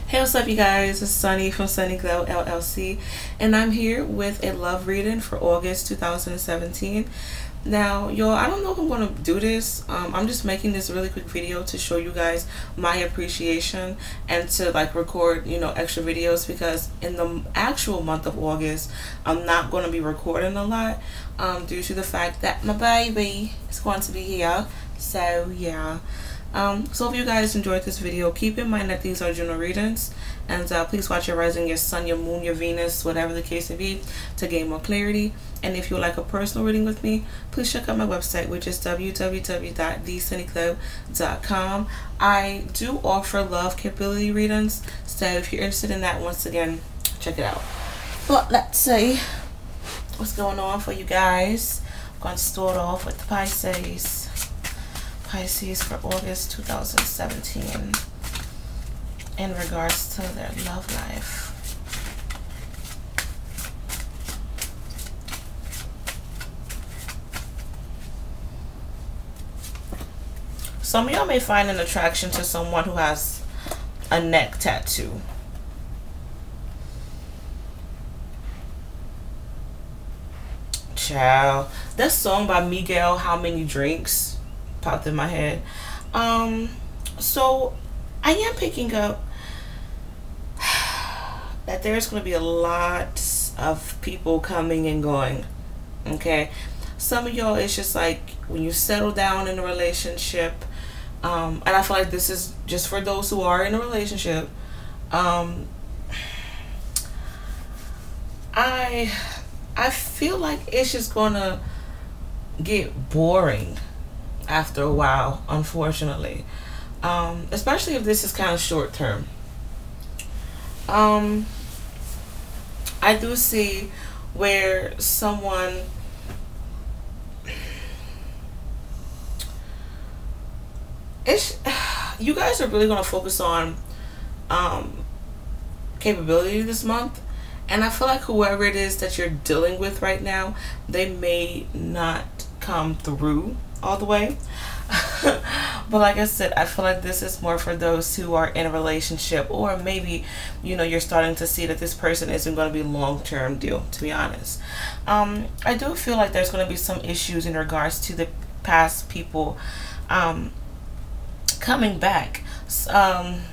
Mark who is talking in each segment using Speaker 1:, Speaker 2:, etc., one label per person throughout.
Speaker 1: Hey, what's up, you guys? It's Sunny from Sunny Glow LLC, and I'm here with a love reading for August 2017. Now, y'all, I don't know if I'm going to do this. I'm just making this really quick video to show you guys my appreciation and to record, extra videos, because in the actual month of August, I'm not going to be recording a lot due to the fact that my baby is going to be here. So, yeah. So if you guys enjoyed this video, keep in mind that these are general readings, and please watch your rising, your sun, your moon, your Venus, whatever the case may be, to gain more clarity. And if you would like a personal reading with me, please check out my website, which is www.thesunnyclub.com. I do offer love capability readings, so if you're interested in that, once again, check it out. But let's see what's going on for you guys. I'm going to start off with the Pisces for August 2017 in regards to their love life. Some of y'all may find an attraction to someone who has a neck tattoo. Child, that song by Miguel, How Many Drinks, popped in my head. So I am picking up that there's going to be a lot of people coming and going. Okay, some of y'all, it's just like when you settle down in a relationship, and I feel like this is just for those who are in a relationship. I feel like it's just gonna get boring after a while, unfortunately, especially if this is kind of short term. I do see where someone you guys are really going to focus on capability this month, and I feel like whoever it is that you're dealing with right now, they may not come through all the way. But like I said, I feel like this is more for those who are in a relationship, or maybe you're starting to see that this person isn't going to be a long-term deal, to be honest. I do feel like there's going to be some issues in regards to the past people coming back. Some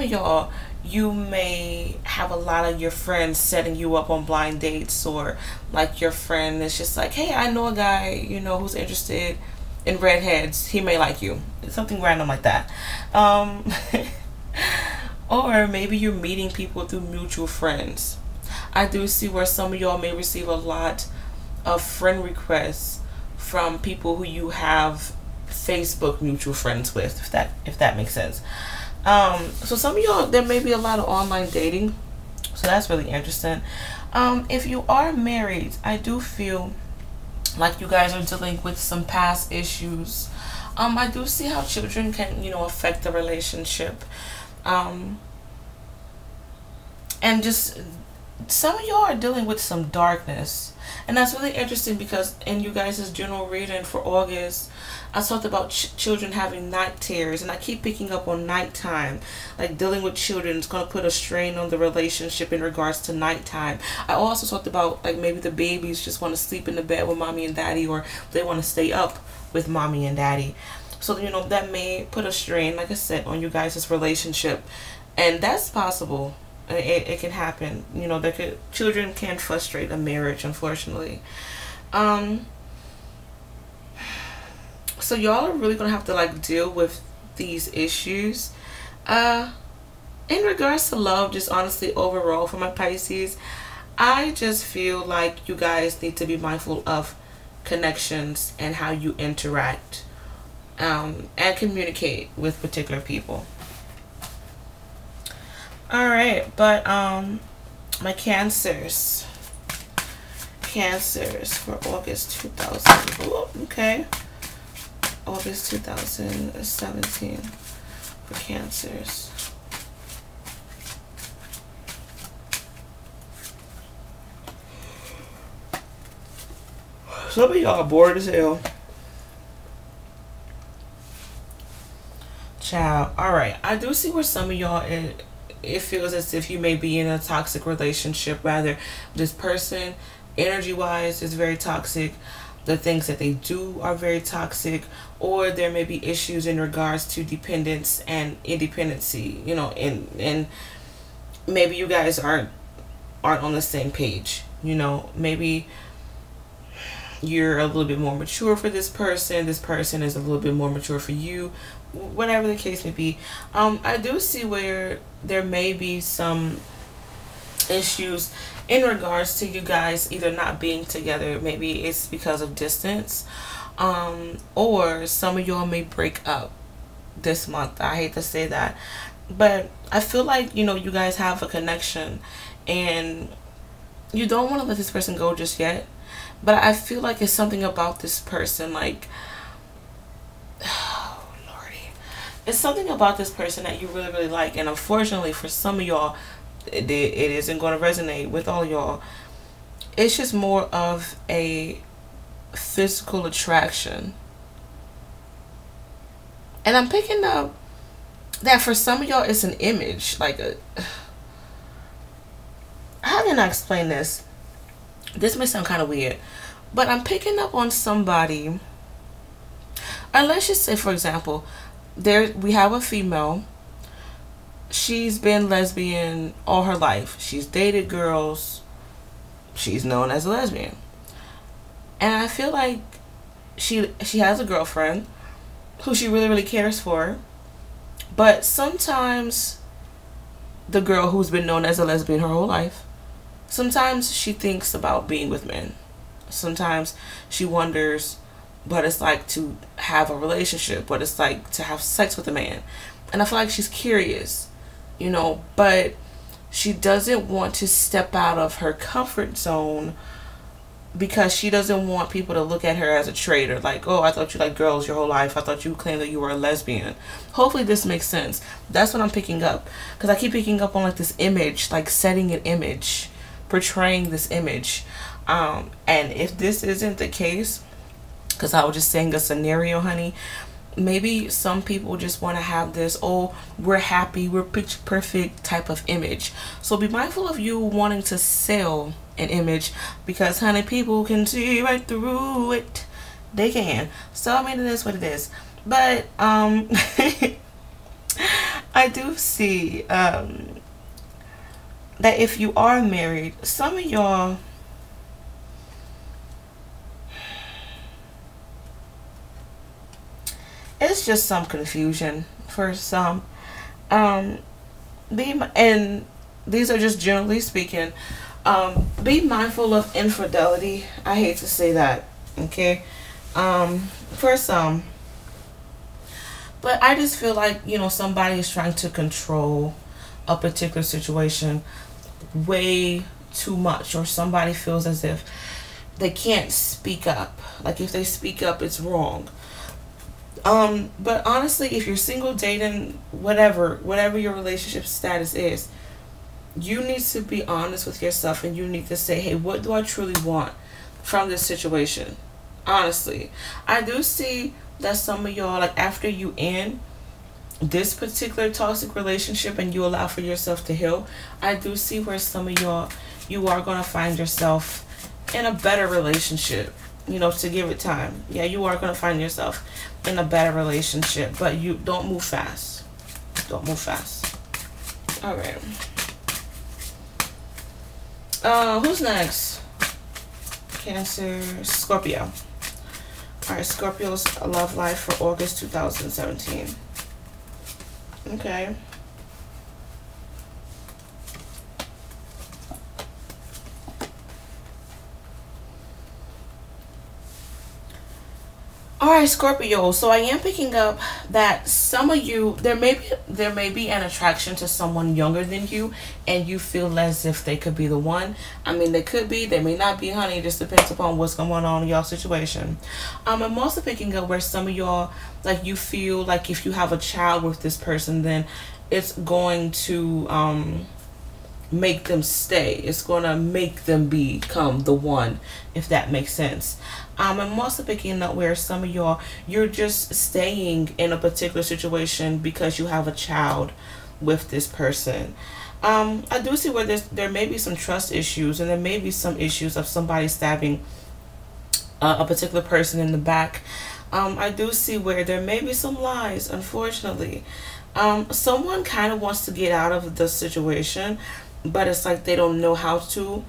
Speaker 1: of y'all, you may have a lot of your friends setting you up on blind dates, or like your friend is just like, hey, I know a guy, who's interested in redheads, he may like you. It's something random like that. Or maybe you're meeting people through mutual friends. I do see where some of y'all may receive a lot of friend requests from people who you have Facebook mutual friends with, if that makes sense. So some of y'all, there may be a lot of online dating, so that's really interesting. If you are married, I do feel like you guys are dealing with some past issues. I do see how children can, affect the relationship. And just some of y'all are dealing with some darkness, and that's really interesting, because in you guys' general reading for August, I talked about children having night terrors, and I keep picking up on nighttime. Like, dealing with children is going to put a strain on the relationship in regards to nighttime. I also talked about, like, maybe the babies just want to sleep in the bed with mommy and daddy, or they want to stay up with mommy and daddy. So, that may put a strain, like I said, on you guys' relationship, and that's possible. It can happen. Children can frustrate a marriage, unfortunately. So y'all are really gonna have to deal with these issues. In regards to love, just honestly overall for my Pisces, I just feel like you guys need to be mindful of connections and how you interact and communicate with particular people. Alright, but my Cancers for August 2000. Oh, okay. August 2017 for Cancers. Some of y'all are bored as hell. Child, all right. I do see where some of y'all, it feels as if you may be in a toxic relationship. Rather, this person, energy wise, is very toxic. The things that they do are very toxic, or there may be issues in regards to dependence and independency. You know, and maybe you guys aren't on the same page. You know, maybe you're a little bit more mature for this person. This person is a little bit more mature for you. Whatever the case may be, I do see where there may be some issues in regards to you guys either not being together. Maybe it's because of distance, or some of y'all may break up this month. I hate to say that, but I feel like, you know, you guys have a connection and you don't want to let this person go just yet. But I feel like it's something about this person, like, oh lordy, it's something about this person that you really, really like. And unfortunately for some of y'all, it isn't going to resonate with all y'all. It's just more of a physical attraction. And I'm picking up that for some of y'all, it's an image, like a, how can I explain this? This may sound kind of weird, but I'm picking up on somebody, or let's just say, for example, we have a female. She's been lesbian all her life. She's dated girls. She's known as a lesbian. And I feel like she has a girlfriend who she really, really cares for. But sometimes the girl who's been known as a lesbian her whole life, sometimes she thinks about being with men. Sometimes she wonders what it's like to have a relationship, what it's like to have sex with a man. And I feel like she's curious, you know, but she doesn't want to step out of her comfort zone because she doesn't want people to look at her as a traitor. Like, oh, I thought you liked girls your whole life. I thought you claimed that you were a lesbian. Hopefully this makes sense. That's what I'm picking up. Because I keep picking up on like this image, like setting an image, portraying this image. And if this isn't the case, because I was just saying a scenario, honey, maybe some people just want to have this, oh, we're happy, we're picture perfect type of image. So be mindful of you wanting to sell an image, because honey, people can see right through it. They can. So I mean, it is what it is. But I do see that if you are married, some of y'all, it's just some confusion for some. And these are just generally speaking. Be mindful of infidelity. I hate to say that, okay? For some. But I just feel like, you know, somebody is trying to control a particular situation way too much, or somebody feels as if they can't speak up. Like if they speak up, it's wrong. But honestly, if you're single, dating, whatever your relationship status is, you need to be honest with yourself, and you need to say, hey, what do I truly want from this situation? Honestly, I do see that some of y'all, like after you end this particular toxic relationship and you allow for yourself to heal, I do see where some of y'all, you are going to find yourself in a better relationship. You know, to give it time. Yeah, you are going to find yourself in a better relationship, but you don't move fast. Don't move fast. All right. Who's next? Cancer, Scorpio. All right, Scorpio's love life for August 2017. Okay. Alright, Scorpio, so I am picking up that some of you, there may be an attraction to someone younger than you, and you feel as if they could be the one. I mean, they could be, they may not be, honey. It just depends upon what's going on in y'all situation. I'm also picking up where some of y'all, like, you feel like if you have a child with this person, then it's going to make them stay. It's going to make them become the one, if that makes sense. I'm also picking up where some of y'all, you're just staying in a particular situation because you have a child with this person. I do see where there may be some trust issues, and there may be some issues of somebody stabbing a particular person in the back. I do see where there may be some lies, unfortunately. Someone kind of wants to get out of the situation, but it's like they don't know how to.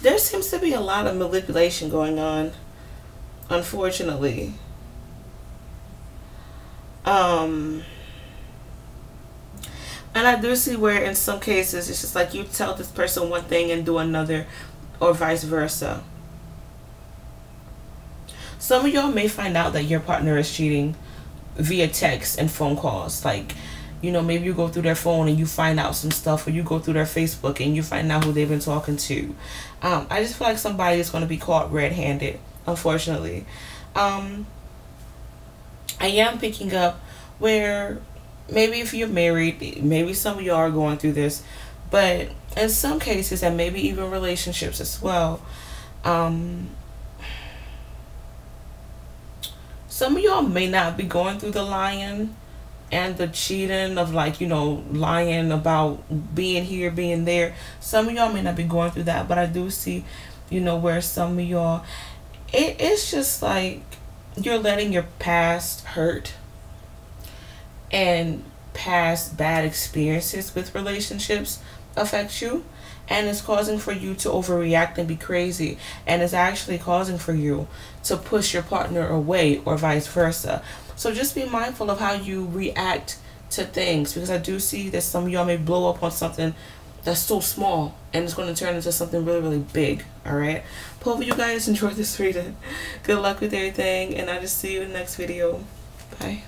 Speaker 1: There seems to be a lot of manipulation going on, unfortunately. And I do see where in some cases it's just like you tell this person one thing and do another, or vice versa. Some of y'all may find out that your partner is cheating via text and phone calls. Like, you know, maybe you go through their phone and you find out some stuff, or you go through their Facebook and you find out who they've been talking to. I just feel like somebody is going to be caught red-handed, unfortunately. I am picking up where maybe if you're married, maybe some of y'all are going through this, but in some cases, and maybe even relationships as well, some of y'all may not be going through the lying and the cheating of, like, you know, lying about being here, being there. Some of y'all may not be going through that, but I do see, you know, where some of y'all, it's just like you're letting your past hurt and past bad experiences with relationships affect you, and it's causing for you to overreact and be crazy, and it's actually causing for you to push your partner away, or vice versa. So just be mindful of how you react to things, because I do see that some of y'all may blow up on something that's so small and it's going to turn into something really, really big. All right, hope you guys enjoyed this reading. Good luck with everything, and I'll just see you in the next video. Bye.